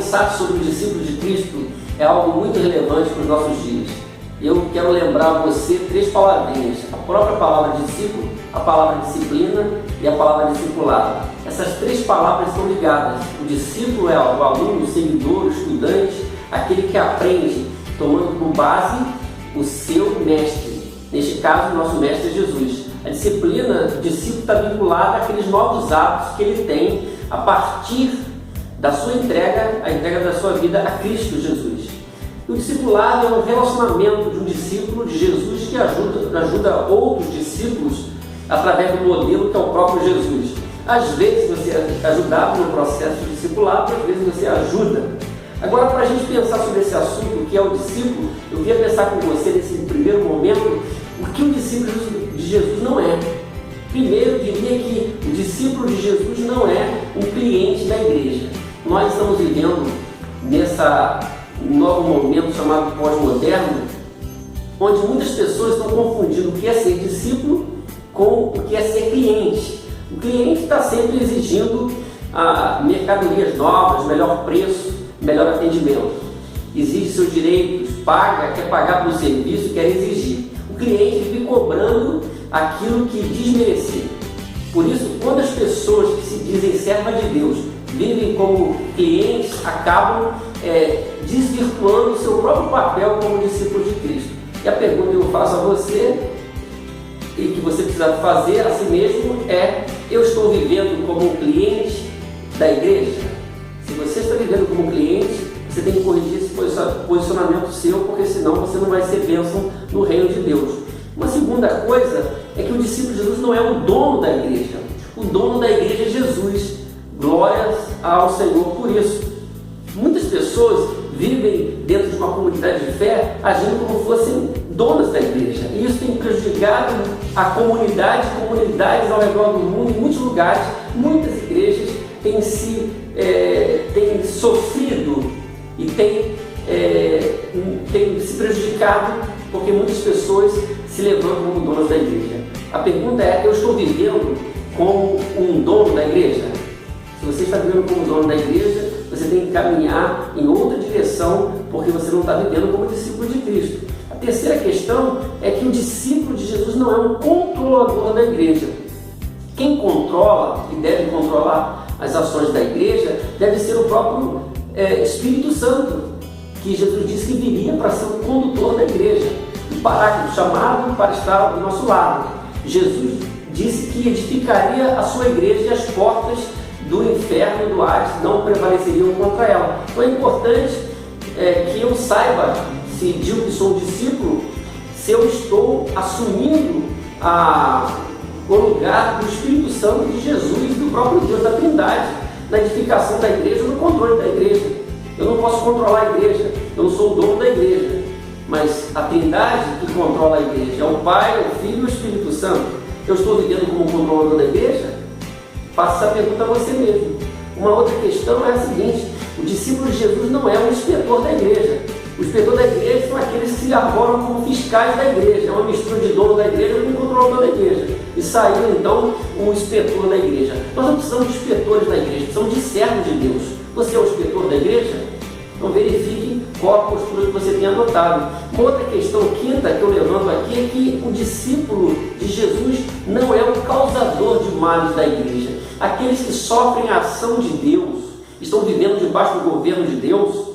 pensar sobre o discípulo de Cristo é algo muito relevante para os nossos dias. Eu quero lembrar a você 3 palavrinhas: a própria palavra discípulo, a palavra disciplina e a palavra discipulado. Essas 3 palavras estão ligadas. O discípulo é o aluno, o seguidor, o estudante, aquele que aprende, tomando por base o seu mestre. Neste caso, o nosso mestre é Jesus. A disciplina, o discípulo está vinculado àqueles novos hábitos que ele tem a partir da sua entrega, a entrega da sua vida a Cristo Jesus. E o discipulado é um relacionamento de um discípulo de Jesus que ajuda outros discípulos através do modelo que é o próprio Jesus. Às vezes você é ajudado no processo de discipulado, às vezes você ajuda. Agora, para a gente pensar sobre esse assunto que é o discípulo, eu queria pensar com você nesse primeiro momento o que o discípulo de Jesus não é. Primeiro, eu diria que o discípulo de Jesus não é um cliente da igreja. Nós estamos vivendo num novo momento chamado pós-moderno, onde muitas pessoas estão confundindo o que é ser discípulo com o que é ser cliente. O cliente está sempre exigindo mercadorias novas, melhor preço, melhor atendimento. Exige seus direitos, quer pagar pelo serviço, quer exigir. O cliente vive cobrando aquilo que diz merecer. Por isso, quando as pessoas que se dizem servas de Deus vivem como clientes, acabam desvirtuando o seu próprio papel como discípulo de Cristo. E a pergunta que eu faço a você, e que você precisa fazer a si mesmo, é: eu estou vivendo como um cliente da igreja? Se você está vivendo como cliente, você tem que corrigir esse posicionamento seu, porque senão você não vai ser bênção no reino de Deus. Uma segunda coisa é que o discípulo de Jesus não é o dono da igreja. O dono da igreja é Jesus. Glórias ao Senhor por isso. Muitas pessoas vivem dentro de uma comunidade de fé agindo como fossem donas da igreja. E isso tem prejudicado a comunidades ao redor do mundo. Em muitos lugares, muitas igrejas têm sofrido e têm se prejudicado porque muitas pessoas se levantam como donas da igreja. A pergunta é: eu estou vivendo como um dono da igreja? Se você está vivendo como dono da igreja, você tem que caminhar em outra direção, porque você não está vivendo como discípulo de Cristo. A terceira questão é que o discípulo de Jesus não é um controlador da igreja. Quem controla e deve controlar as ações da igreja deve ser o próprio Espírito Santo, que Jesus disse que viria para ser o condutor da igreja, o paráclito, chamado para estar do nosso lado. Jesus disse que edificaria a sua igreja e as portas do inferno e do Hades não prevaleceriam contra ela. Então é importante que eu saiba, se digo que sou um discípulo, se eu estou assumindo o lugar do Espírito Santo de Jesus, do próprio Deus, da Trindade, na edificação da igreja, no controle da igreja. Eu não posso controlar a igreja, eu não sou o dono da igreja, mas a Trindade que controla a igreja é o Pai, o Filho e o Espírito Santo. Eu estou vivendo como controlador da igreja? Faça essa pergunta a você mesmo. Uma outra questão é a seguinte: o discípulo de Jesus não é um inspetor da igreja. O inspetor da igreja são aqueles que se arvoram como fiscais da igreja. É uma mistura de dono da igreja com controlador da igreja. E saiu então um inspetor da igreja. Nós não precisamos de inspetores da igreja, precisamos de servos de Deus. Você é o inspetor da igreja? Então verifique qual a postura que você tem adotado. Uma outra questão, quinta, que eu levanto aqui, é que o discípulo de Jesus não é o causador de males da igreja. Aqueles que sofrem a ação de Deus, estão vivendo debaixo do governo de Deus,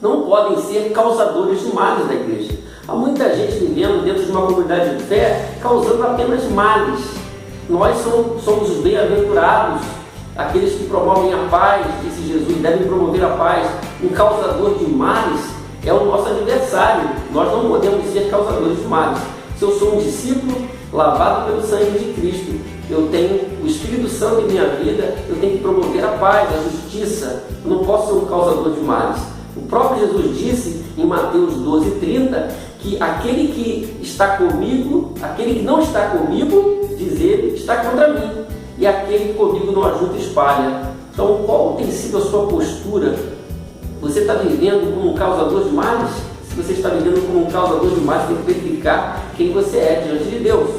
não podem ser causadores de males da igreja. Há muita gente vivendo dentro de uma comunidade de fé, causando apenas males. Nós somos os bem-aventurados, aqueles que promovem a paz, disse Jesus, devem promover a paz. Um causador de males é o nosso adversário. Nós não podemos ser causadores de males. Se eu sou um discípulo lavado pelo sangue de Cristo, eu tenho o Espírito Santo em minha vida, eu tenho que promover a paz, a justiça. Eu não posso ser um causador de males. O próprio Jesus disse em Mateus 12:30 que aquele que está comigo, aquele que não está comigo, diz ele, está contra mim. E aquele que comigo não ajuda espalha. Então, qual tem sido a sua postura? Você está vivendo como um causador de males? Se você está vivendo como um causador de males, tem que verificar quem você é diante de Deus.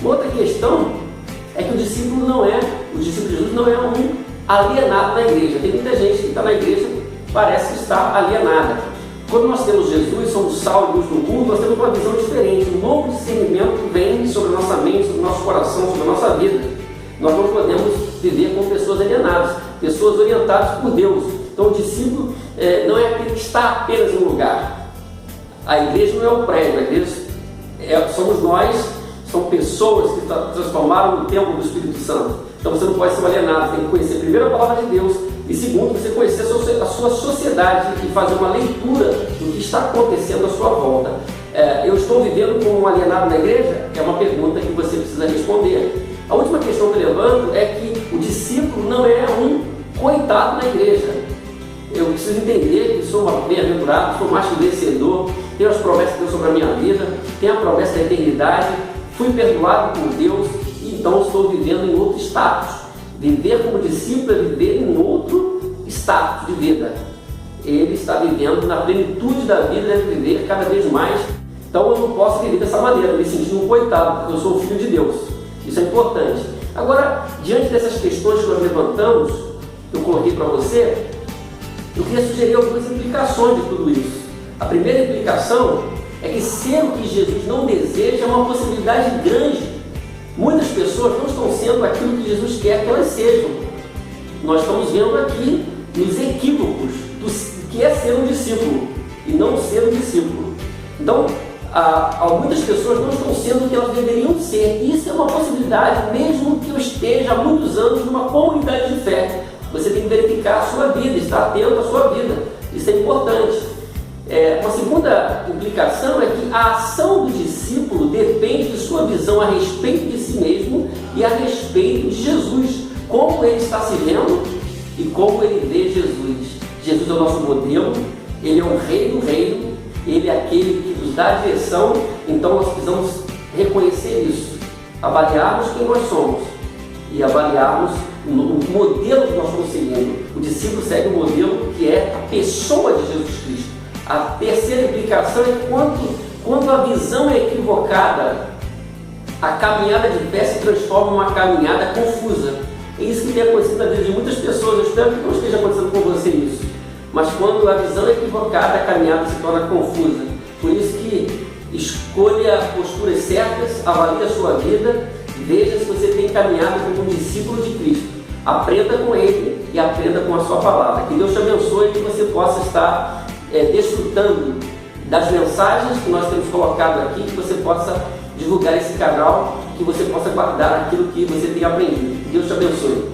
Uma outra questão é que o discípulo de Jesus não é um alienado da igreja. Tem muita gente que está na igreja parece estar alienada. Quando nós temos Jesus, somos sal e luz do mundo, nós temos uma visão diferente. Um novo discernimento vem sobre a nossa mente, sobre o nosso coração, sobre a nossa vida. Nós não podemos viver com pessoas alienadas, pessoas orientadas por Deus. Então o discípulo não é aquele que está apenas em um lugar. A igreja não é o prédio, a igreja somos nós, são pessoas que transformaram no templo do Espírito Santo. Então você não pode ser alienado, tem que conhecer primeiro a palavra de Deus e segundo, você conhecer a sua sociedade e fazer uma leitura do que está acontecendo à sua volta. Eu estou vivendo como um alienado na igreja? É uma pergunta que você precisa responder. A última questão que eu levanto é que o discípulo não é um coitado na igreja. Eu preciso entender que sou bem-aventurado, sou mais que vencedor, tenho as promessas de Deus sobre a minha vida, tenho a promessa da eternidade, fui perdoado por Deus, e então estou vivendo em outro status. Viver como discípulo é viver em outro status de vida. Ele está vivendo na plenitude da vida, deve viver cada vez mais. Então eu não posso viver dessa maneira, me sentindo um coitado, porque eu sou filho de Deus. Isso é importante. Agora, diante dessas questões que nós levantamos, que eu coloquei para você, eu queria sugerir algumas implicações de tudo isso. A primeira implicação é que ser o que Jesus não deseja é uma possibilidade grande. Muitas pessoas não estão sendo aquilo que Jesus quer que elas sejam. Nós estamos vendo aqui nos equívocos do que é ser um discípulo e não ser um discípulo. Então, muitas pessoas não estão sendo o que elas deveriam ser. Isso é uma possibilidade, mesmo que eu esteja há muitos anos numa comunidade de fé. Você tem que verificar a sua vida, estar atento à sua vida. Isso é importante. Uma segunda implicação é que a ação do discípulo depende de sua visão a respeito de si mesmo e a respeito de Jesus. Como ele está se vendo e como ele vê Jesus. Jesus é o nosso modelo, ele é o rei do reino, ele é aquele que nos dá a direção. Então nós precisamos reconhecer isso, avaliarmos quem nós somos e avaliarmos o modelo que nós estamos seguindo. O discípulo segue o modelo que é a pessoa de Jesus Cristo. A terceira implicação é quando a visão é equivocada, a caminhada de fé se transforma em uma caminhada confusa. É isso que tem acontecido na vida de muitas pessoas. Eu espero que não esteja acontecendo com você isso. Mas quando a visão é equivocada, a caminhada se torna confusa. Por isso que escolha posturas certas, avalie a sua vida, veja se você tem caminhado como um discípulo de Cristo. Aprenda com Ele e aprenda com a sua palavra. Que Deus te abençoe e que você possa estar desfrutando das mensagens que nós temos colocado aqui, que você possa divulgar esse canal, que você possa guardar aquilo que você tem aprendido. Que Deus te abençoe.